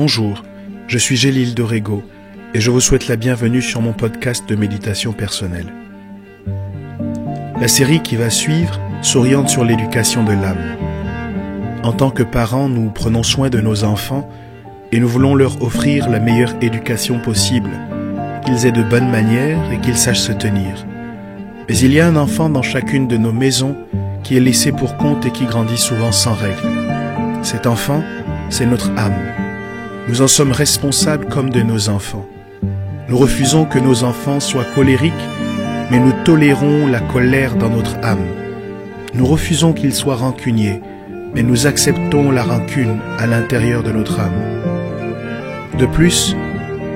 Bonjour, je suis Gélil Dorego et je vous souhaite la bienvenue sur mon podcast de méditation personnelle. La série qui va suivre s'oriente sur l'éducation de l'âme. En tant que parents, nous prenons soin de nos enfants et nous voulons leur offrir la meilleure éducation possible, qu'ils aient de bonnes manières et qu'ils sachent se tenir. Mais il y a un enfant dans chacune de nos maisons qui est laissé pour compte et qui grandit souvent sans règle. Cet enfant, c'est notre âme. Nous en sommes responsables comme de nos enfants. Nous refusons que nos enfants soient colériques, mais nous tolérons la colère dans notre âme. Nous refusons qu'ils soient rancuniers, mais nous acceptons la rancune à l'intérieur de notre âme. De plus,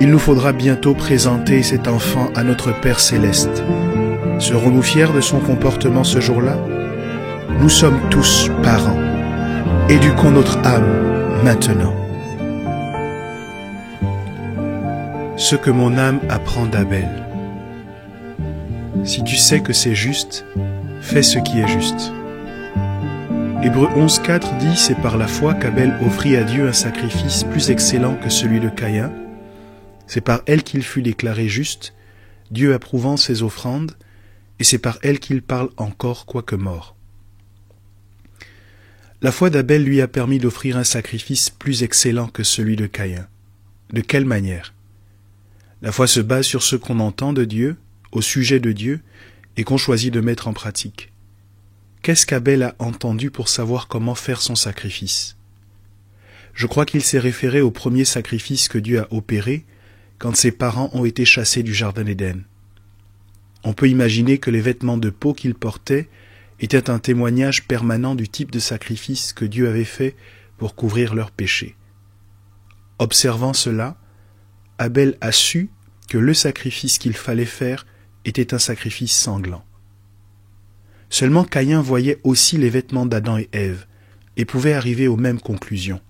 il nous faudra bientôt présenter cet enfant à notre Père Céleste. Serons-nous fiers de son comportement ce jour-là? Nous sommes tous parents. Éduquons notre âme maintenant. Ce que mon âme apprend d'Abel. Si tu sais que c'est juste, fais ce qui est juste. Hébreux 11.4 dit « C'est par la foi qu'Abel offrit à Dieu un sacrifice plus excellent que celui de Caïn. C'est par elle qu'il fut déclaré juste, Dieu approuvant ses offrandes, et c'est par elle qu'il parle encore quoique mort. » La foi d'Abel lui a permis d'offrir un sacrifice plus excellent que celui de Caïn. De quelle manière? La foi se base sur ce qu'on entend de Dieu, au sujet de Dieu, et qu'on choisit de mettre en pratique. Qu'est-ce qu'Abel a entendu pour savoir comment faire son sacrifice? Je crois qu'il s'est référé au premier sacrifice que Dieu a opéré quand ses parents ont été chassés du jardin d'Éden. On peut imaginer que les vêtements de peau qu'ils portaient étaient un témoignage permanent du type de sacrifice que Dieu avait fait pour couvrir leurs péchés. Observant cela, Abel a su que le sacrifice qu'il fallait faire était un sacrifice sanglant. Seulement Caïn voyait aussi les vêtements d'Adam et Ève et pouvait arriver aux mêmes conclusions.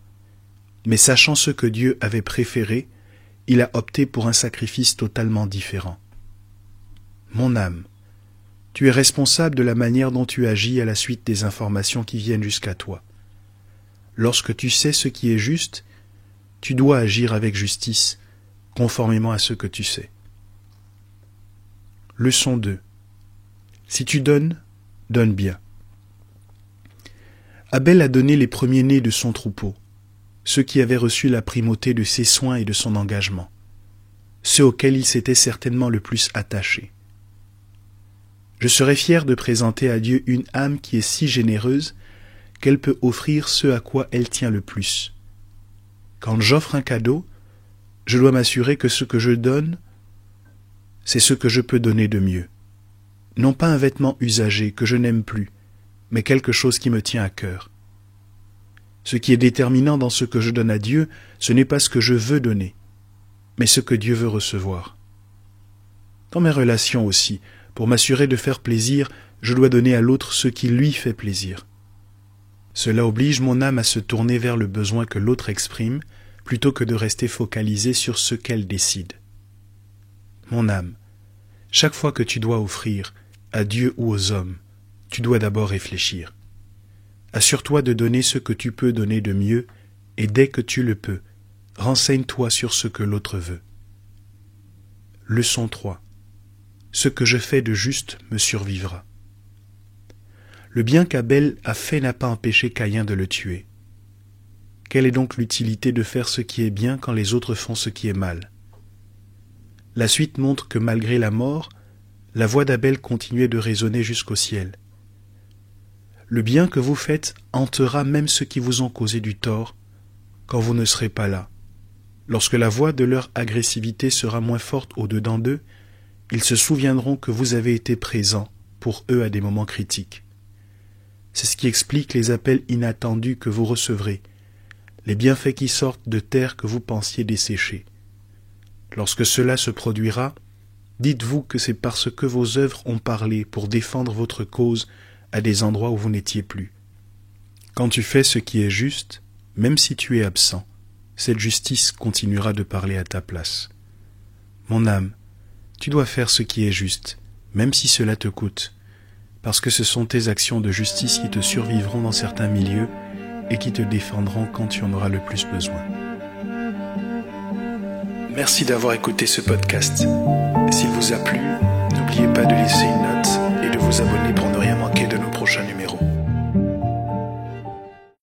Mais sachant ce que Dieu avait préféré, il a opté pour un sacrifice totalement différent. Mon âme, tu es responsable de la manière dont tu agis à la suite des informations qui viennent jusqu'à toi. Lorsque tu sais ce qui est juste, tu dois agir avec justice, conformément à ce que tu sais. Leçon 2. Si tu donnes, donne bien. Abel a donné les premiers-nés de son troupeau, ceux qui avaient reçu la primauté de ses soins et de son engagement, ceux auxquels il s'était certainement le plus attaché. Je serais fier de présenter à Dieu une âme qui est si généreuse qu'elle peut offrir ce à quoi elle tient le plus. Quand j'offre un cadeau, je dois m'assurer que ce que je donne, c'est ce que je peux donner de mieux. Non pas un vêtement usagé que je n'aime plus, mais quelque chose qui me tient à cœur. Ce qui est déterminant dans ce que je donne à Dieu, ce n'est pas ce que je veux donner, mais ce que Dieu veut recevoir. Dans mes relations aussi, pour m'assurer de faire plaisir, je dois donner à l'autre ce qui lui fait plaisir. Cela oblige mon âme à se tourner vers le besoin que l'autre exprime, plutôt que de rester focalisée sur ce qu'elle décide. Mon âme, chaque fois que tu dois offrir, à Dieu ou aux hommes, tu dois d'abord réfléchir. Assure-toi de donner ce que tu peux donner de mieux, et dès que tu le peux, renseigne-toi sur ce que l'autre veut. Leçon 3. Ce que je fais de juste me survivra. Le bien qu'Abel a fait n'a pas empêché Caïn de le tuer. Quelle est donc l'utilité de faire ce qui est bien quand les autres font ce qui est mal? La suite montre que malgré la mort, la voix d'Abel continuait de résonner jusqu'au ciel. Le bien que vous faites hantera même ceux qui vous ont causé du tort quand vous ne serez pas là. Lorsque la voix de leur agressivité sera moins forte au-dedans d'eux, ils se souviendront que vous avez été présent pour eux à des moments critiques. C'est ce qui explique les appels inattendus que vous recevrez, les bienfaits qui sortent de terre que vous pensiez dessécher. Lorsque cela se produira, dites-vous que c'est parce que vos œuvres ont parlé pour défendre votre cause à des endroits où vous n'étiez plus. Quand tu fais ce qui est juste, même si tu es absent, cette justice continuera de parler à ta place. Mon âme, tu dois faire ce qui est juste, même si cela te coûte, parce que ce sont tes actions de justice qui te survivront dans certains milieux et qui te défendront quand tu en auras le plus besoin. Merci d'avoir écouté ce podcast. S'il vous a plu, n'oubliez pas de laisser une note et de vous abonner pour ne rien manquer de nos prochains numéros.